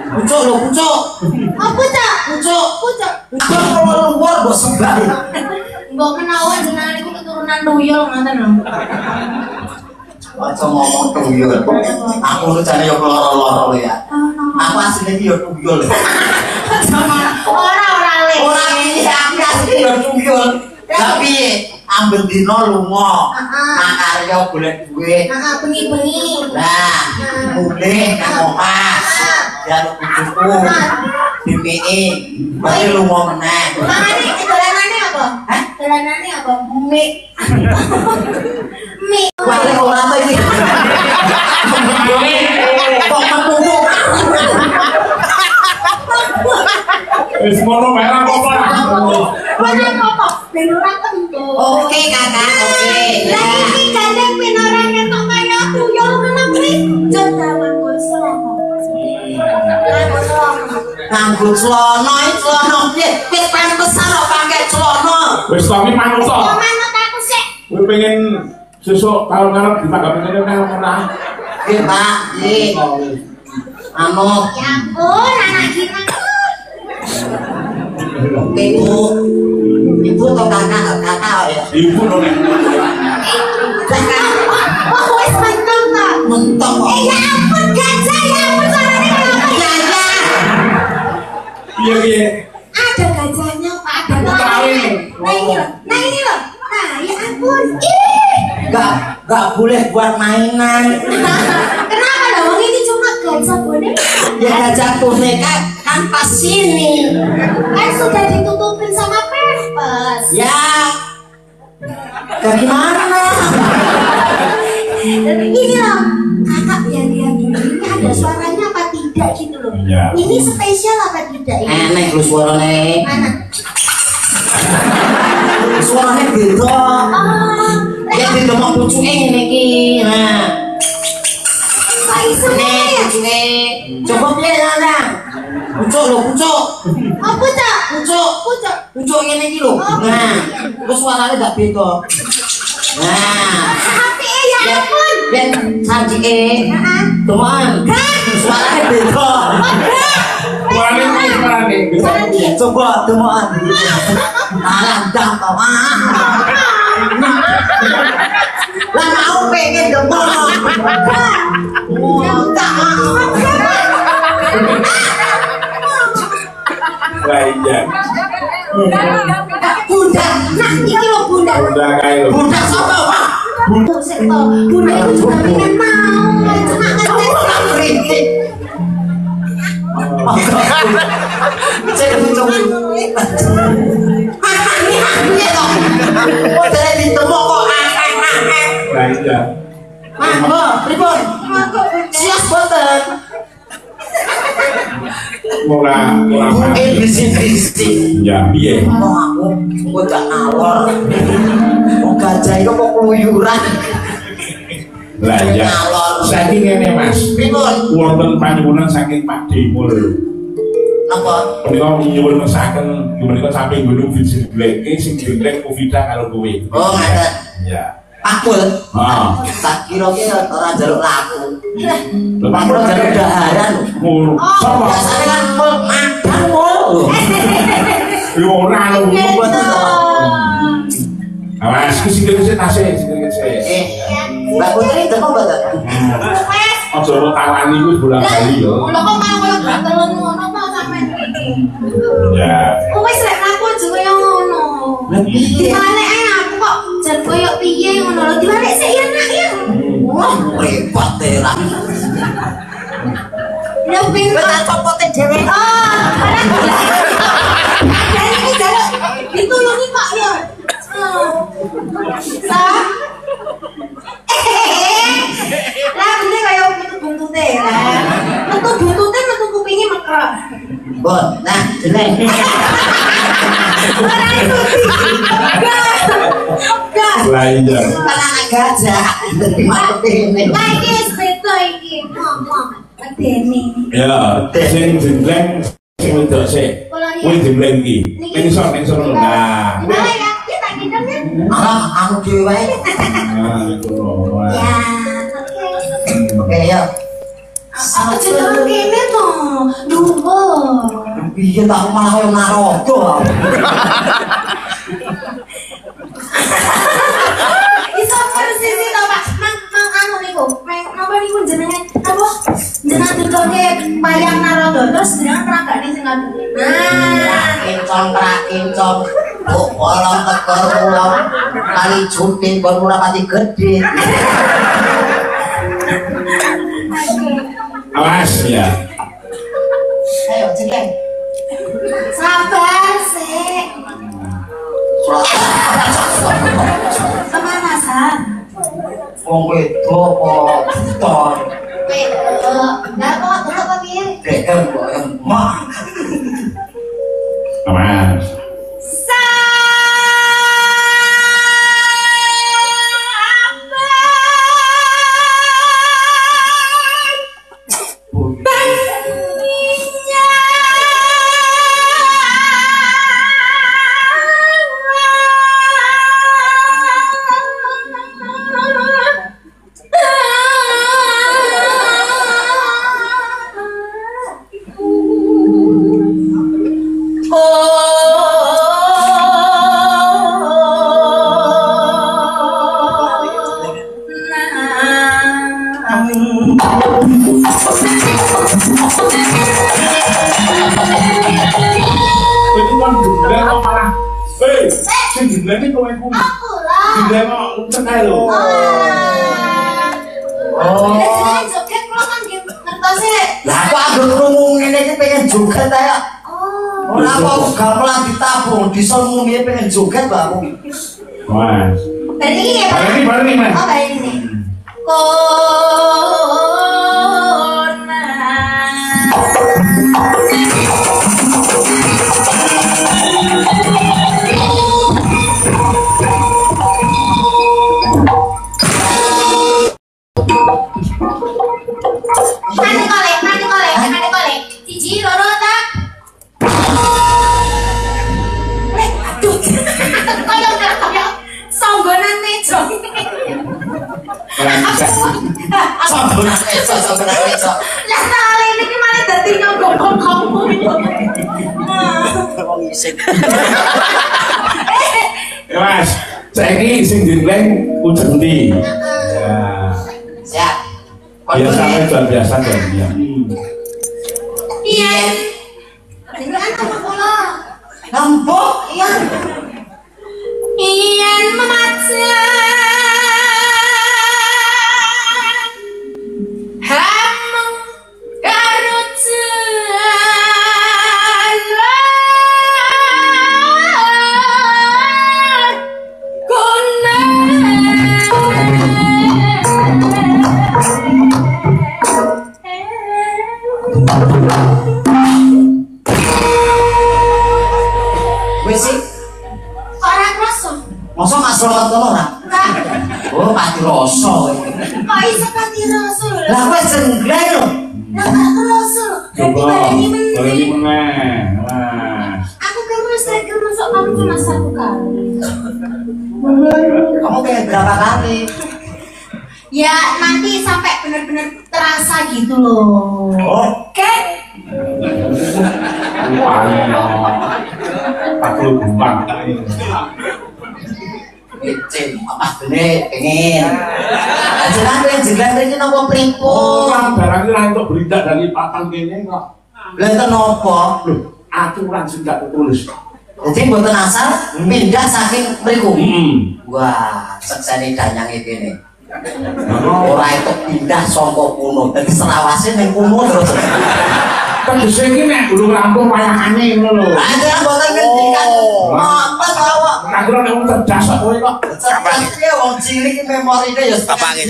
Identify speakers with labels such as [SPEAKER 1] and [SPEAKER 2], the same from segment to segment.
[SPEAKER 1] Pucuk lho, pucuk.
[SPEAKER 2] Apa cak?
[SPEAKER 1] Pucuk.
[SPEAKER 2] Pucuk.
[SPEAKER 1] Pucuk kalau luar mbok sembah.
[SPEAKER 2] Mbok menawa jenengan iku keturunan tuyul ngoten lho.
[SPEAKER 1] Aja ngomong tuyul. Aku lu jane yo loro-loro ya. Aku asline iki yo tuyul.
[SPEAKER 2] Ora le.
[SPEAKER 1] Ora iki aku asline yo tuyul. Tapi amben dina lunga. Makarya golek duit.
[SPEAKER 2] Heeh, bengi-bengi.
[SPEAKER 1] Nah, mulih nang omah. Jaluk bujuku. DPE. Mari lunga meneh.
[SPEAKER 2] Dolanane apa?
[SPEAKER 1] Hah?
[SPEAKER 2] Dolanane apa? Mie. Mie.
[SPEAKER 1] Wale ora ta iki. Kok mempupuk.
[SPEAKER 3] Wis ngono merah apa?
[SPEAKER 2] Mana apa? Ben ora tentu.
[SPEAKER 1] Oke, Kakak. Oke.
[SPEAKER 2] Lah iki gandeng ben ora ketok kaya tuyul ngono kuwi. Jodawan gosong.
[SPEAKER 1] Nganggo celana iki celana piye? Wis pantesan kok pakai celana.
[SPEAKER 3] Wis tapi manut to.
[SPEAKER 2] Kok manut aku sik.
[SPEAKER 3] Kowe pengen sesuk tahun ngarep ditanggapi kene nang ora?
[SPEAKER 1] Nggih, Pak. Nggih. Anu,
[SPEAKER 2] Ya ampun, anak kita.
[SPEAKER 1] Ibu atau kakak ya?
[SPEAKER 3] Ibu lho nek.
[SPEAKER 2] Oh, wis mentok ta?
[SPEAKER 1] Mentok kok.
[SPEAKER 2] Ya ampun, gajah ya ampun suaranya kenapa gajah?
[SPEAKER 3] Piye?
[SPEAKER 2] Ada gajahnya Pak, ada
[SPEAKER 3] Tahu.
[SPEAKER 2] Nah ini loh, nah ini loh. Nah, ya ampun. Ih.
[SPEAKER 1] Gak boleh buat mainan.
[SPEAKER 2] Kenapa dong? Ini cuma gajah boneka.
[SPEAKER 1] Ya gajah boneka kan pas sini.
[SPEAKER 2] Kan sudah ditutupin sama pampers.
[SPEAKER 1] Ya. Dari mana?
[SPEAKER 2] Ini loh, kakak biar lihat dulu. Ini ada suaranya apa tidak gitu loh.
[SPEAKER 3] Iya.
[SPEAKER 2] Ini spesial apa tidak ini?
[SPEAKER 1] Enek lu suarane.
[SPEAKER 2] Mana?
[SPEAKER 1] Suarane beda.
[SPEAKER 2] Oh,
[SPEAKER 1] Ya beda mau pucuke ngene iki. Nah.
[SPEAKER 2] kok iso
[SPEAKER 1] Nek,
[SPEAKER 2] ya?
[SPEAKER 1] pucuke. Coba piye Nang? Pucuk lho, pucuk.
[SPEAKER 2] Apa cak?
[SPEAKER 1] Pucuk.
[SPEAKER 2] Pucuk.
[SPEAKER 1] Pucuk ngene iki lho. Nah, terus suarane gak beda. Nah,
[SPEAKER 2] Hati ya ampun.
[SPEAKER 1] ben sajike.
[SPEAKER 2] Heeh.
[SPEAKER 1] Teman. Suarane beda.
[SPEAKER 3] Suarane piye suarane?
[SPEAKER 2] Suara dia.
[SPEAKER 1] Coba teman. Nah, ndang to. Lah mau pengen demam.
[SPEAKER 3] Lah iya.
[SPEAKER 2] Bunda. Nah, ini loh bunda.
[SPEAKER 3] Udah kae lho.
[SPEAKER 1] Budak sapa, Pak?
[SPEAKER 2] Bunda itu juga pengen mau. Cuma ngetes.
[SPEAKER 1] Saya mencoba. Ini toh. Kok dari ditemok kok
[SPEAKER 3] Lah iya.
[SPEAKER 1] Mangga, pripun?
[SPEAKER 2] Mangga, Bunda.
[SPEAKER 1] Sias boten.
[SPEAKER 3] Ora
[SPEAKER 1] Mungkin bisi-bisi.
[SPEAKER 3] ya piye?
[SPEAKER 1] Mau aku gak ngawur. Mau gajah itu kok keluyuran.
[SPEAKER 3] Lah iya. Saiki ngene Mas.
[SPEAKER 1] Pripun?
[SPEAKER 3] Wonten panyuwunan saking Pak Demul.
[SPEAKER 1] Napa?
[SPEAKER 3] Menika nyuwun ngesaken menika samping gunung Vijibleke sing diundang Ufida karo kowe.
[SPEAKER 1] Oh, ngaten.
[SPEAKER 3] Iya.
[SPEAKER 1] Pakul.
[SPEAKER 3] Heeh.
[SPEAKER 1] Tak kira ki ora njaluk laku.
[SPEAKER 3] Lho
[SPEAKER 1] Pak
[SPEAKER 3] Pak
[SPEAKER 1] ora njaluk daharan.
[SPEAKER 3] ngono. Sapa?
[SPEAKER 1] Biasane kan mul madang mul.
[SPEAKER 3] Yo ora lho.
[SPEAKER 1] Mboten to.
[SPEAKER 3] Awas ku sing kese tase, sing kese.
[SPEAKER 1] Mbak Putri teko mboten?
[SPEAKER 2] Wes.
[SPEAKER 3] Aja ora tawani ku bola-bali yo.
[SPEAKER 2] Lho kok malah koyo gatelan ngono apa sampean?
[SPEAKER 3] Ya.
[SPEAKER 2] Wes lek aku aja koyo ngono.
[SPEAKER 1] Lah piye?
[SPEAKER 2] Balik ae aku kok jan koyo piye ngono lho dibalik sik ya nak ya.
[SPEAKER 1] Wah, repot tenan.
[SPEAKER 2] Lho ben
[SPEAKER 1] Kowe tak copote dhewe.
[SPEAKER 2] Oh, jadi ini jaluk ditulungi Pak ya. Sah. Lah ini kayak buntute lah. Metu buntute metu kupinge mekrok.
[SPEAKER 1] Bon, nah, jelek.
[SPEAKER 2] Ora itu. Gas.
[SPEAKER 3] Lah iya.
[SPEAKER 1] Kan anak gajah. Dadi martine.
[SPEAKER 2] Lah iki wis beda iki. Ngomong. Medeni.
[SPEAKER 3] Ya, sing jembleng sing wedok sik. Kuwi jembleng iki. Ning isor ngono. Nah.
[SPEAKER 2] Nah, ya kita gendong ya.
[SPEAKER 1] Alah, aku dhewe wae.
[SPEAKER 3] Nah, itu.
[SPEAKER 2] Ya, oke.
[SPEAKER 1] Oke, yuk.
[SPEAKER 2] Aku jeneng kene to. Duh,
[SPEAKER 1] Iya tak malah koyo Naruto.
[SPEAKER 2] Iso persis to Pak. Mang anu niku. Napa niku jenenge? Napa? Jenengan dudoke wayang Naruto terus jenengan peragane sing ngono.
[SPEAKER 1] Kincong. Oh, orang tekor pulau kali syuting kon pati gede.
[SPEAKER 3] Awas ya.
[SPEAKER 1] Ayo cekleng.
[SPEAKER 2] Sabar sih. Kemanasan?
[SPEAKER 1] Wong wedok kok buton.
[SPEAKER 2] Lah kok dulu apa piye?
[SPEAKER 1] DM kok emak.
[SPEAKER 3] Awas. Ini kowe ku.
[SPEAKER 2] Aku lah.
[SPEAKER 3] Jumlah kok cekai lho.
[SPEAKER 2] Jenengan joget kula kan ngertose.
[SPEAKER 1] Lah aku anggere krungu ngene iki pengen joget ae. Ora apa gamelan ditabung diselmuni pengen joget lho aku.
[SPEAKER 3] Mas.
[SPEAKER 2] Tadi iki ya Pak.
[SPEAKER 3] Bareng nih, Mas.
[SPEAKER 2] Oh, kayak ini. Mandi kolek. Siji loro ta? Aduh. Koyo songgonan meja.
[SPEAKER 1] Songgonan meja.
[SPEAKER 2] Lah kali ini malah dadi nyogok kamu.
[SPEAKER 1] Wong isik.
[SPEAKER 3] Mas, saiki sing digleng ucap ndi? Ya.
[SPEAKER 1] Siap.
[SPEAKER 3] Biasa jual biasa dan dia.
[SPEAKER 2] Iya. Ini kan apa pula?
[SPEAKER 1] Nambok
[SPEAKER 2] Iya. Iyan mematah. Hamu karutan. Guna.
[SPEAKER 1] wis sih.
[SPEAKER 2] Orang rasa.
[SPEAKER 1] Masa gak selamat ngono ora?
[SPEAKER 2] Enggak.
[SPEAKER 1] Oh, pati rasa.
[SPEAKER 2] Kok iso pati rasa lho?
[SPEAKER 1] Lah wis jenggleng lho.
[SPEAKER 2] Lah gak kerasa.
[SPEAKER 3] Coba,
[SPEAKER 2] Berarti
[SPEAKER 3] ini meneh. Mas.
[SPEAKER 2] aku kan saya masuk kamu cuma satu kali.
[SPEAKER 1] Kamu pengen berapa kali?
[SPEAKER 2] Ya nanti sampai benar-benar terasa gitu loh.
[SPEAKER 1] Oke.
[SPEAKER 3] Aku buang.
[SPEAKER 1] Cek, Mas Bene pengen. Jenengan pengen jenggleng iki napa pripun?
[SPEAKER 3] Orang barang ini untuk berita dari papan kene kok.
[SPEAKER 1] Lha enten napa?
[SPEAKER 3] Loh, aturan sing gak tulis.
[SPEAKER 1] Jadi mboten asal pindah saking mriku.
[SPEAKER 3] Wah,
[SPEAKER 1] Sekseni danyange kene. Ora itu pindah saka kuno. Dadi selawase ning kuno terus.
[SPEAKER 3] tegese iki nek durung rampung wayangane ngono lho.
[SPEAKER 1] Ada mboten ngendikan. Mboten awak.
[SPEAKER 3] Nek ora nek wong cerdas kok kowe kok.
[SPEAKER 1] Cerdas ya wong cilik iki memorine ya
[SPEAKER 4] Apane?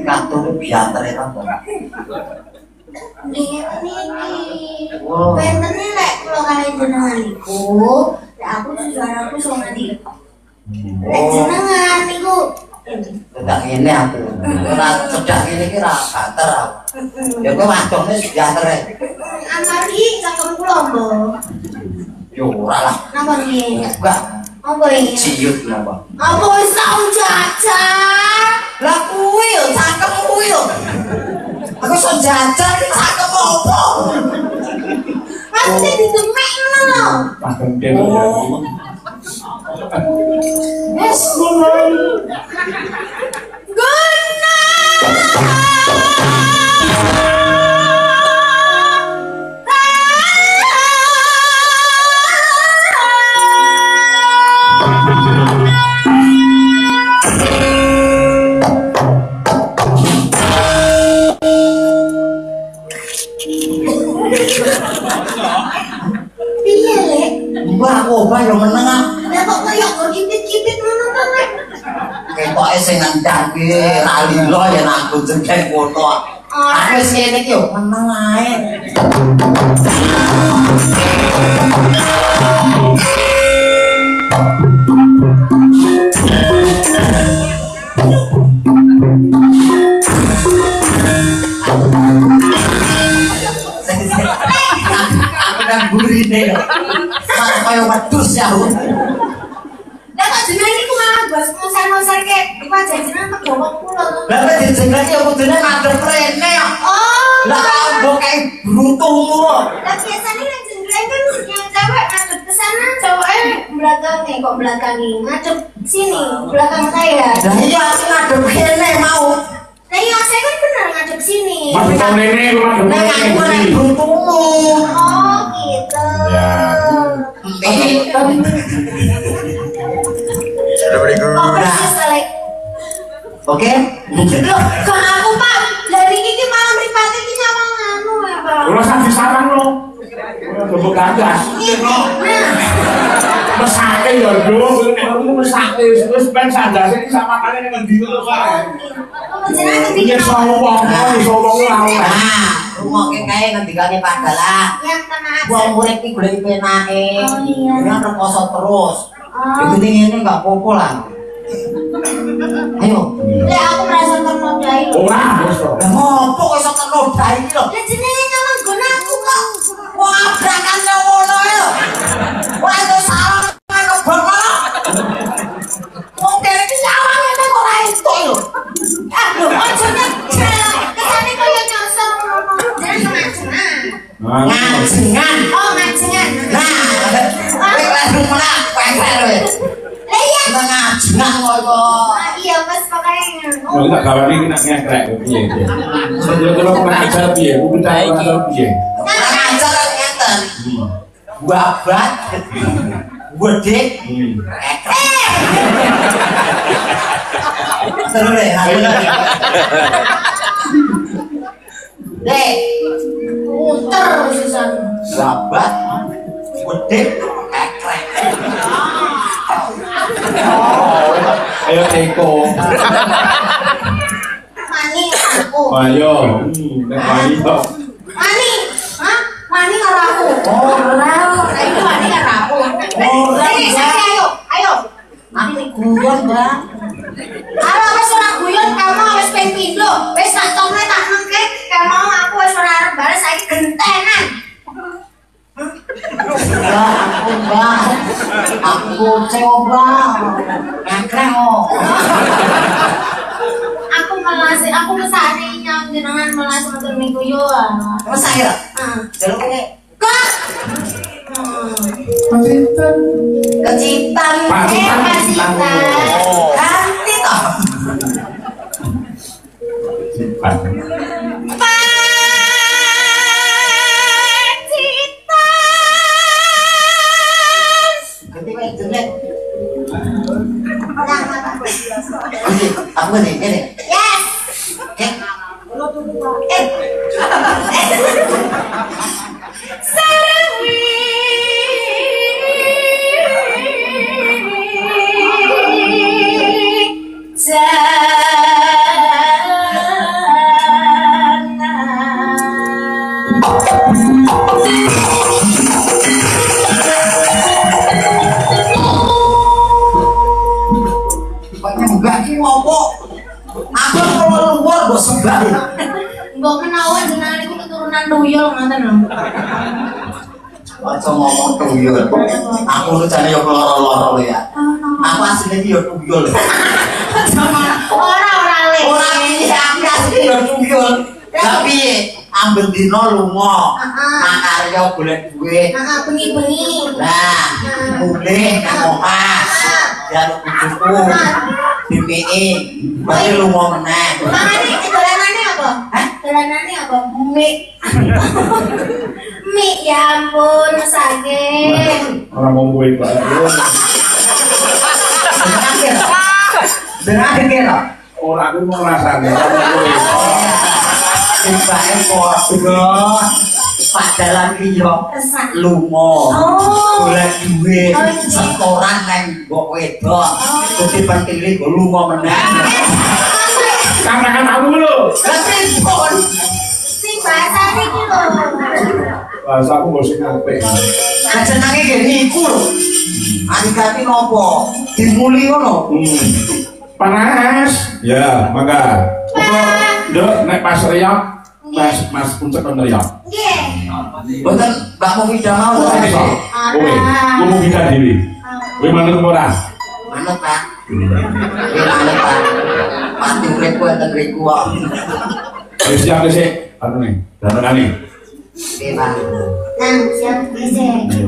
[SPEAKER 1] Kantor biantar ya kan.
[SPEAKER 2] Wow. Bentene lek kula kalian jenengan iku, lek aku juga aku sama nanti. Lek jenengan iku
[SPEAKER 1] Cedak ngene aku. Ora cedak ngene iki ra banter aku. Ya kowe wadone banter e.
[SPEAKER 2] Amari cakep kula, Mbok.
[SPEAKER 1] Yo ora lah.
[SPEAKER 2] Napa iki?
[SPEAKER 1] Enggak.
[SPEAKER 2] Apa iki?
[SPEAKER 1] Ciut napa?
[SPEAKER 2] Apa wis tau jajan?
[SPEAKER 1] Lah kuwi yo cakep kuwi yo. Aku iso jajan iki cakep apa?
[SPEAKER 2] Maksudnya didemekno lho.
[SPEAKER 3] Paten
[SPEAKER 1] Oh.
[SPEAKER 2] Yes. Piye, Lek?
[SPEAKER 1] Mbak aku obah yo meneng ah.
[SPEAKER 2] Lah kok kaya kipit-kipit ngono to, Lek?
[SPEAKER 1] Ketoke sing nendang ki ra lilo yen aku jeneng ngono. Aku wis ngene iki yo meneng ae. Aku kan burine yo. Sak koyo wedhus ya.
[SPEAKER 2] Lah kok jenenge iku malah bos ngosar-ngosar kek iku jajanan pegawa kula to.
[SPEAKER 1] Lah nek dijeneng yo kudune ngadep rene yo.
[SPEAKER 2] Oh.
[SPEAKER 1] Lah mbok kae brutumu.
[SPEAKER 2] Lah biasanya yang jeneng kan yang cewek ngadep ke sana, cowoknya belakang nih, kok belakang nih, ngadep sini, belakang saya.
[SPEAKER 1] Lah iya aku ngadep kene mau.
[SPEAKER 2] Nah iya saya kan benar ngadep sini.
[SPEAKER 3] Masih kau nenek lu ada
[SPEAKER 1] Nek aku nek brutumu.
[SPEAKER 2] Oh gitu.
[SPEAKER 3] Ya.
[SPEAKER 2] Oh persis kali.
[SPEAKER 1] Oke.
[SPEAKER 2] Loh, kok aku Pak dari ini malam mripate iki nyawang anu ya Pak.
[SPEAKER 3] Lu sampe sarang lo. Lu gagas.
[SPEAKER 2] Nah,
[SPEAKER 3] Mesake ya, Duk. Nek kamu mesake wis ben sandase iki sama kali ning ngendi lho, Pak.
[SPEAKER 2] jenengan
[SPEAKER 3] Iki
[SPEAKER 2] ketika
[SPEAKER 3] sombong, sombong ora.
[SPEAKER 1] Nah, rumoke kae ngendikane padalah.
[SPEAKER 2] yang tenang aja.
[SPEAKER 1] Wong urip iki golek penake.
[SPEAKER 2] Oh, iya.
[SPEAKER 1] Jangan reposo terus.
[SPEAKER 2] Oh.
[SPEAKER 1] Yang penting ini enggak apa-apa lah. Ayo.
[SPEAKER 2] Lah aku merasa ternodai loh.
[SPEAKER 3] Ora, wis to.
[SPEAKER 1] Lah ngopo kok iso ternodai iki lho?
[SPEAKER 2] Lah jenenge nyawang nggon aku kok.
[SPEAKER 1] Wah, brakan ngono ya. Wah, itu salah kok bapak. Wong dene iki nyawang ngene kok ora entuk lho.
[SPEAKER 2] Ah, lho ojo nyecel. Kesane koyo nyosor ngono. Jenenge ngajengan.
[SPEAKER 1] Ngajengan.
[SPEAKER 2] Oh, ngajengan.
[SPEAKER 1] Nah, kowe lalu malah peper kowe.
[SPEAKER 2] Lah iya.
[SPEAKER 1] Ngajengan kok.
[SPEAKER 2] Ah, iya Mas makanya.
[SPEAKER 3] Kalau tak kawan ini nak ngekrek piye piye. Sebelum kalau pernah ajar piye, bukan ajar piye.
[SPEAKER 1] Kurang ajar ngeten. Babat. Wedek. Terus deh, ayo lagi. Dek,
[SPEAKER 2] Muter sisan.
[SPEAKER 1] babat. Wedek. Ekrek.
[SPEAKER 3] Ayo teko.
[SPEAKER 2] Mani aku.
[SPEAKER 3] Ayo, ayo.
[SPEAKER 2] Mani. Hah? Mani karo aku.
[SPEAKER 1] Ora.
[SPEAKER 2] Nah, itu mani karo aku.
[SPEAKER 1] Ora,
[SPEAKER 2] Sini, sini, ayo. Ayo.
[SPEAKER 1] Aku guyon, Mbak.
[SPEAKER 2] Halo, wis ora guyon kamu wis ping pindho. Wis tak tokne tak nengke, kamu aku wis ora arep bales saiki gentenan.
[SPEAKER 1] Mbak, aku coba ekrek kok.
[SPEAKER 2] Aku mesane nyang jenengan melas ngoten niku yo.
[SPEAKER 1] Masa ya?
[SPEAKER 2] Heeh.
[SPEAKER 1] Jaluk ini
[SPEAKER 2] Kok?
[SPEAKER 1] kecitan.
[SPEAKER 2] Pasitan.
[SPEAKER 1] Ganti toh.
[SPEAKER 2] Pasitan.
[SPEAKER 1] Ganti wae jelek.
[SPEAKER 2] Nah, mataku.
[SPEAKER 1] Oke, aku nih, ini.
[SPEAKER 2] Yes.
[SPEAKER 1] Enggak ki ngopo? kalau luar bos sebab.
[SPEAKER 2] Mbok menawa jenengan iku keturunan tuyul ngoten lho.
[SPEAKER 1] Aja ngomong tuyul. Aku lu jane yo loro-loro ya. Aku asline yo tuyul.
[SPEAKER 2] Ora le.
[SPEAKER 1] Ora iki aku asline yo tuyul. Tapi amben dino lunga. Makarya golek duit.
[SPEAKER 2] Bengi-bengi.
[SPEAKER 1] Nah, mulih nang omah. Jaluk bujuku. DPE. Mari lunga meneh.
[SPEAKER 2] Dolanane apa? Hah? Dolanane apa? Mie. Mie ya ampun, sakit.
[SPEAKER 3] Orang mau gue Pak.
[SPEAKER 1] Dengar kira.
[SPEAKER 3] Orang aku mau rasanya.
[SPEAKER 1] Tiba-tiba kok Pak dalan liya lunga. Golek duit setoran nang mbok wedok. Dadi pentile go lunga meneh.
[SPEAKER 3] Katakan aku lho.
[SPEAKER 1] Lah pripun?
[SPEAKER 2] Sing bahasane iki lho.
[SPEAKER 3] Bahasa aku mesti ngape.
[SPEAKER 1] Lah jenenge ngene iku lho. Adikati nopo? Dimuli ngono.
[SPEAKER 3] Panas. Ya, mangga. Nduk nek pas riak Mas puncak nang riak.
[SPEAKER 2] Nggih.
[SPEAKER 1] Mboten Mbak Mufidah mau lho.
[SPEAKER 3] Kowe, ku mau bikin dhewe. Kowe manut ora?
[SPEAKER 1] Manut Pak. Manut Pak. Pati urip kowe ten riku kok.
[SPEAKER 3] Wis siap sik. Anu nih, danane.
[SPEAKER 1] Oke Pak.
[SPEAKER 2] Nang siap dhisik.